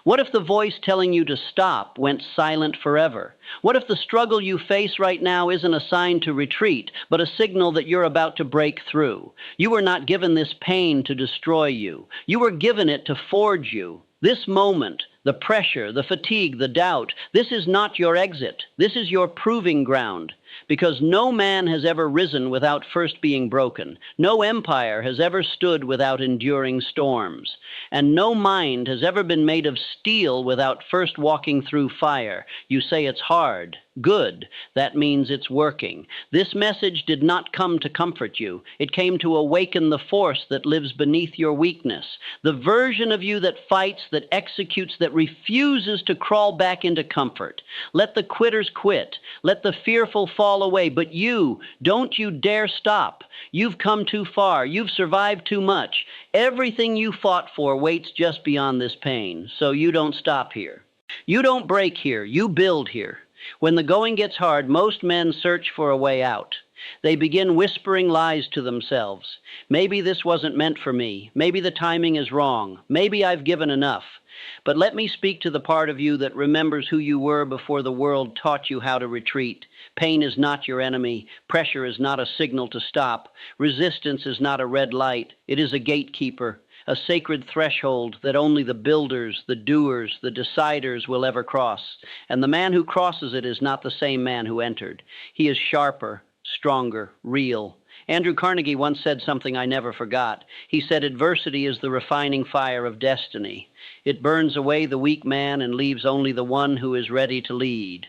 What if the voice telling you to stop went silent forever? What if the struggle you face right now isn't a sign to retreat, but a signal that you're about to break through? You were not given this pain to destroy you. You were given it to forge you. This moment, the pressure, the fatigue, the doubt, this is not your exit. This is your proving ground. Because no man has ever risen without first being broken. No empire has ever stood without enduring storms. And no mind has ever been made of steel without first walking through fire. You say it's hard. Good. That means it's working. This message did not come to comfort you. It came to awaken the force that lives beneath your weakness. The version of you that fights, that executes, that refuses to crawl back into comfort. Let the quitters quit. Let the fearful fall away. But you, don't you dare stop. You've come too far. You've survived too much. Everything you fought for waits just beyond this pain. So you don't stop here. You don't break here. You build here. When the going gets hard, most men search for a way out. They begin whispering lies to themselves. Maybe this wasn't meant for me. Maybe the timing is wrong. Maybe I've given enough. But let me speak to the part of you that remembers who you were before the world taught you how to retreat. Pain is not your enemy. Pressure is not a signal to stop. Resistance is not a red light. It is a gatekeeper. A sacred threshold that only the builders, the doers, the deciders will ever cross. And the man who crosses it is not the same man who entered. He is sharper, stronger, real. Andrew Carnegie once said something I never forgot. He said, "Adversity is the refining fire of destiny. It burns away the weak man and leaves only the one who is ready to lead."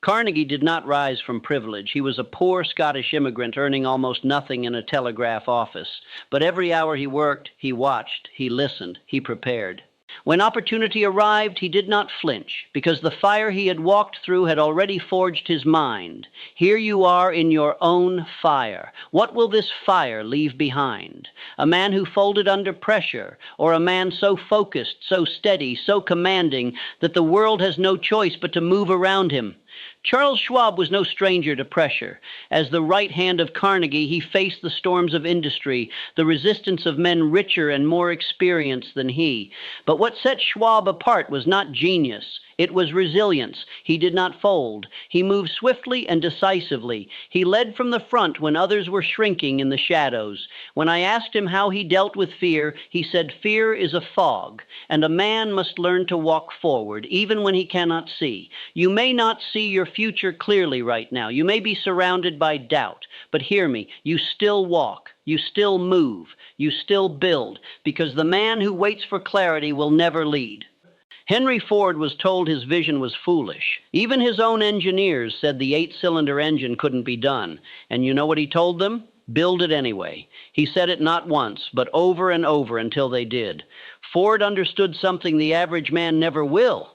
Carnegie did not rise from privilege. He was a poor Scottish immigrant earning almost nothing in a telegraph office. But every hour he worked, he watched, he listened, he prepared. When opportunity arrived, he did not flinch, because the fire he had walked through had already forged his mind. Here you are in your own fire. What will this fire leave behind? A man who folded under pressure, or a man so focused, so steady, so commanding, that the world has no choice but to move around him? Charles Schwab was no stranger to pressure. As the right hand of Carnegie, he faced the storms of industry, the resistance of men richer and more experienced than he. But what set Schwab apart was not genius. It was resilience. He did not fold. He moved swiftly and decisively. He led from the front when others were shrinking in the shadows. When I asked him how he dealt with fear, he said, "Fear is a fog, and a man must learn to walk forward, even when he cannot see. You may not see your future clearly right now. You may be surrounded by doubt, but hear me, you still walk. You still move. You still build, because the man who waits for clarity will never lead." Henry Ford was told his vision was foolish. Even his own engineers said the 8-cylinder engine couldn't be done. And you know what he told them? Build it anyway. He said it not once, but over and over until they did. Ford understood something the average man never will.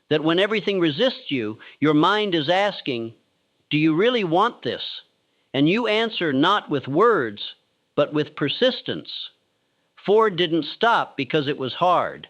That when everything resists you, your mind is asking, do you really want this? And you answer not with words, but with persistence. Ford didn't stop because it was hard.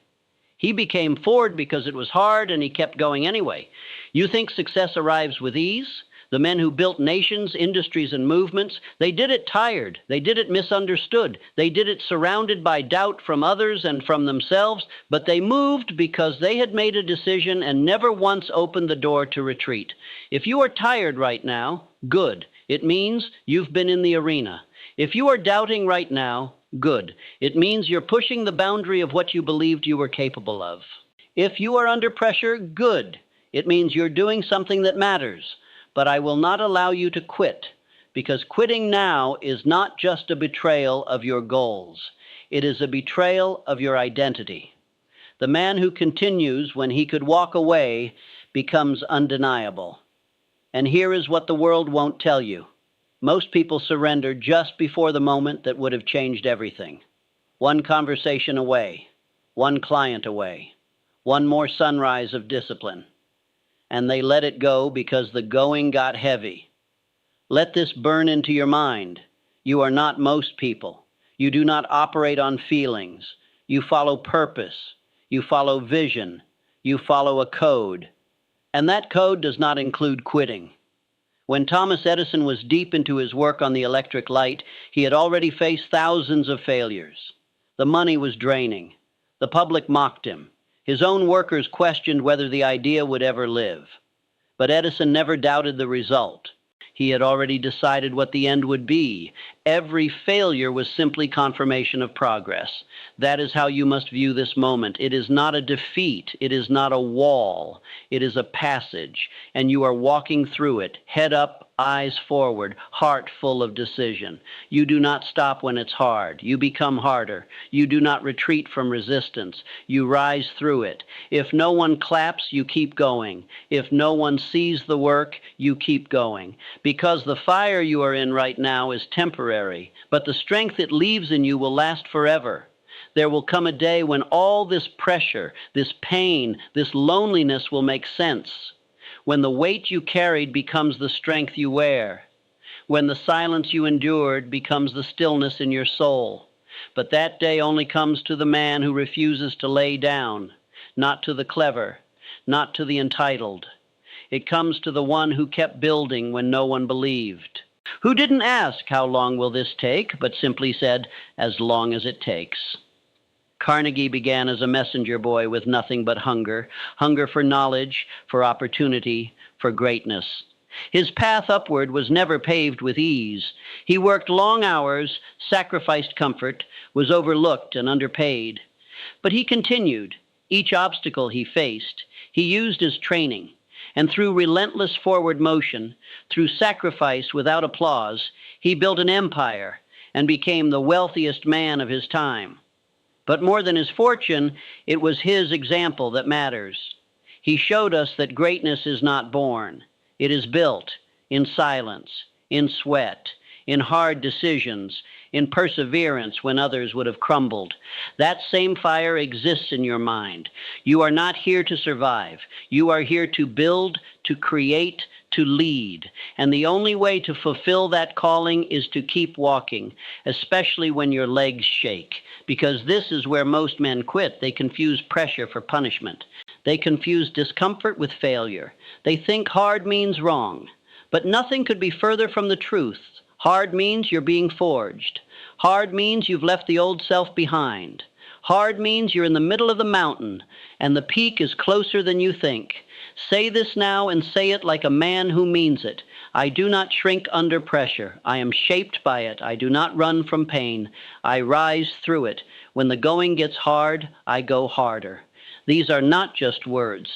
He became Ford because it was hard, and he kept going anyway. You think success arrives with ease? The men who built nations, industries, and movements, they did it tired. They did it misunderstood. They did it surrounded by doubt from others and from themselves, but they moved because they had made a decision and never once opened the door to retreat. If you are tired right now, good. It means you've been in the arena. If you are doubting right now, good. It means you're pushing the boundary of what you believed you were capable of. If you are under pressure, good. It means you're doing something that matters. But I will not allow you to quit, because quitting now is not just a betrayal of your goals. It is a betrayal of your identity. The man who continues when he could walk away becomes undeniable. And here is what the world won't tell you. Most people surrender just before the moment that would have changed everything. One conversation away, one client away, one more sunrise of discipline. And they let it go because the going got heavy. Let this burn into your mind. You are not most people. You do not operate on feelings. You follow purpose. You follow vision. You follow a code. And that code does not include quitting. When Thomas Edison was deep into his work on the electric light, he had already faced thousands of failures. The money was draining. The public mocked him. His own workers questioned whether the idea would ever live. But Edison never doubted the result. He had already decided what the end would be. Every failure was simply confirmation of progress. That is how you must view this moment. It is not a defeat. It is not a wall. It is a passage, and you are walking through it, head up, eyes forward, heart full of decision. You do not stop when it's hard. You become harder. You do not retreat from resistance. You rise through it. If no one claps, you keep going. If no one sees the work, you keep going. Because the fire you are in right now is temporary, but the strength it leaves in you will last forever. There will come a day when all this pressure, this pain, this loneliness will make sense. When the weight you carried becomes the strength you wear. When the silence you endured becomes the stillness in your soul. But that day only comes to the man who refuses to lay down, not to the clever, not to the entitled. It comes to the one who kept building when no one believed, who didn't ask, how long will this take, but simply said, as long as it takes. Carnegie began as a messenger boy with nothing but hunger for knowledge, for opportunity, for greatness. His path upward was never paved with ease. He worked long hours, sacrificed comfort, was overlooked and underpaid. But he continued. Each obstacle he faced, he used as training. And through relentless forward motion, through sacrifice without applause, he built an empire and became the wealthiest man of his time. But more than his fortune, it was his example that matters. He showed us that greatness is not born. It is built in silence, in sweat, in hard decisions, in perseverance when others would have crumbled. That same fire exists in your mind. You are not here to survive. You are here to build, to create, to lead. And the only way to fulfill that calling is to keep walking, especially when your legs shake. Because this is where most men quit. They confuse pressure for punishment. They confuse discomfort with failure. They think hard means wrong. But nothing could be further from the truth. Hard means you're being forged. Hard means you've left the old self behind. Hard means you're in the middle of the mountain, and the peak is closer than you think. Say this now and say it like a man who means it. I do not shrink under pressure. I am shaped by it. I do not run from pain. I rise through it. When the going gets hard, I go harder. These are not just words.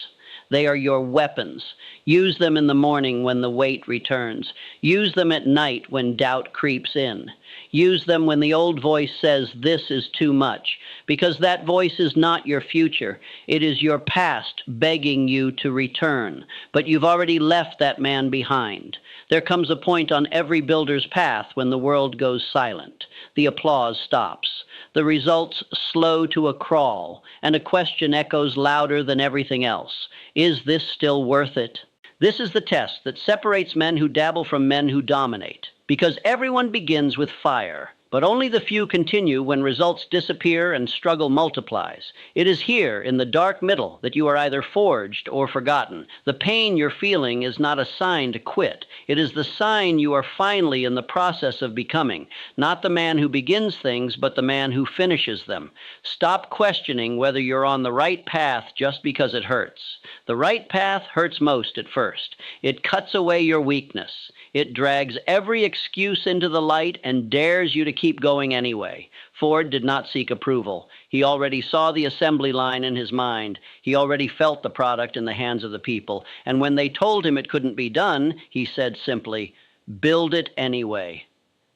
They are your weapons. Use them in the morning when the weight returns. Use them at night when doubt creeps in. Use them when the old voice says, this is too much, because that voice is not your future. It is your past begging you to return, but you've already left that man behind. There comes a point on every builder's path when the world goes silent. The applause stops. The results slow to a crawl, and a question echoes louder than everything else. Is this still worth it? This is the test that separates men who dabble from men who dominate. Because everyone begins with fire, but only the few continue when results disappear and struggle multiplies. It is here, in the dark middle, that you are either forged or forgotten. The pain you're feeling is not a sign to quit. It is the sign you are finally in the process of becoming. Not the man who begins things, but the man who finishes them. Stop questioning whether you're on the right path just because it hurts. The right path hurts most at first. It cuts away your weakness. It drags every excuse into the light and dares you to keep going anyway. Ford did not seek approval. He already saw the assembly line in his mind. He already felt the product in the hands of the people. And when they told him it couldn't be done, he said simply, build it anyway.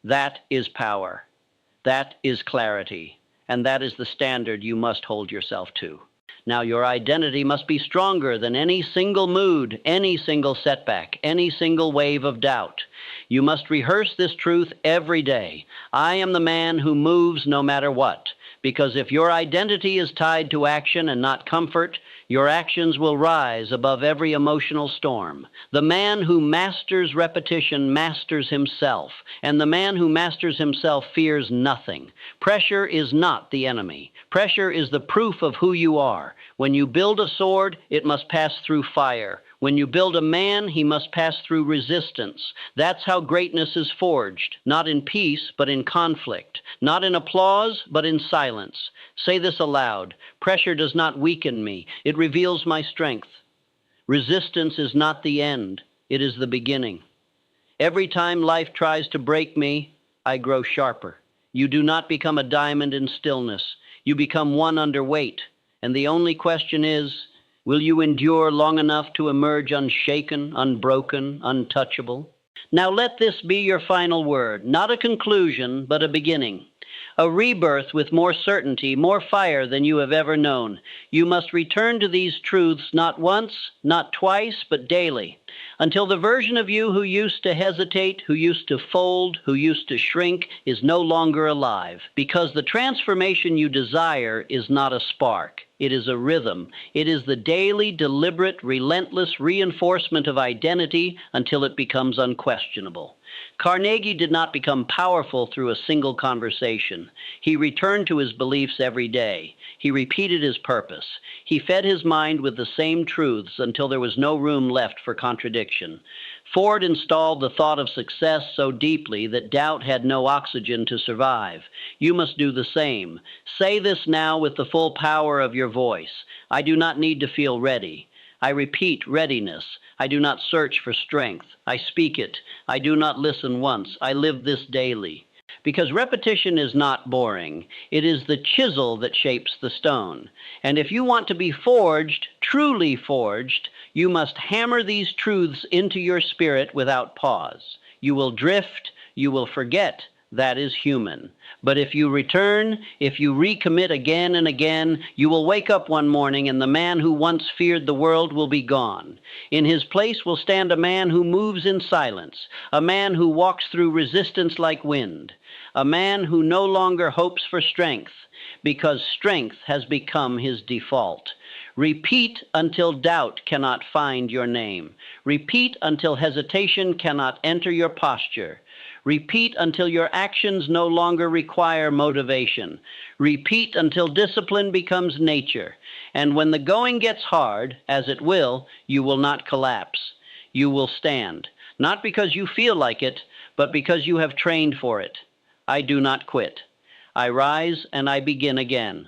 That is power. That is clarity. And that is the standard you must hold yourself to. Now, your identity must be stronger than any single mood, any single setback, any single wave of doubt. You must rehearse this truth every day. I am the man who moves no matter what. Because if your identity is tied to action and not comfort, your actions will rise above every emotional storm. The man who masters repetition masters himself, and the man who masters himself fears nothing. Pressure is not the enemy. Pressure is the proof of who you are. When you build a sword, it must pass through fire. When you build a man, he must pass through resistance. That's how greatness is forged, not in peace, but in conflict, not in applause, but in silence. Say this aloud. Pressure does not weaken me. It reveals my strength. Resistance is not the end. It is the beginning. Every time life tries to break me, I grow sharper. You do not become a diamond in stillness. You become one underweight. And the only question is, will you endure long enough to emerge unshaken, unbroken, untouchable? Now let this be your final word, not a conclusion, but a beginning. A rebirth with more certainty, more fire than you have ever known. You must return to these truths not once, not twice, but daily, until the version of you who used to hesitate, who used to fold, who used to shrink, is no longer alive. Because the transformation you desire is not a spark. It is a rhythm. It is the daily, deliberate, relentless reinforcement of identity until it becomes unquestionable. Carnegie did not become powerful through a single conversation. He returned to his beliefs every day. He repeated his purpose. He fed his mind with the same truths until there was no room left for contradiction. Ford installed the thought of success so deeply that doubt had no oxygen to survive. You must do the same. Say this now with the full power of your voice. I do not need to feel ready. I repeat readiness. I do not search for strength. I speak it. I do not listen once. I live this daily. Because repetition is not boring. It is the chisel that shapes the stone. And if you want to be forged, truly forged, you must hammer these truths into your spirit without pause. You will drift. You will forget. That is human. But if you return, if you recommit again and again, you will wake up one morning and the man who once feared the world will be gone. In his place will stand a man who moves in silence, a man who walks through resistance like wind, a man who no longer hopes for strength, because strength has become his default. Repeat until doubt cannot find your name. Repeat until hesitation cannot enter your posture. Repeat until your actions no longer require motivation. Repeat until discipline becomes nature. And when the going gets hard, as it will, you will not collapse. You will stand, not because you feel like it, but because you have trained for it. I do not quit. I rise and I begin again.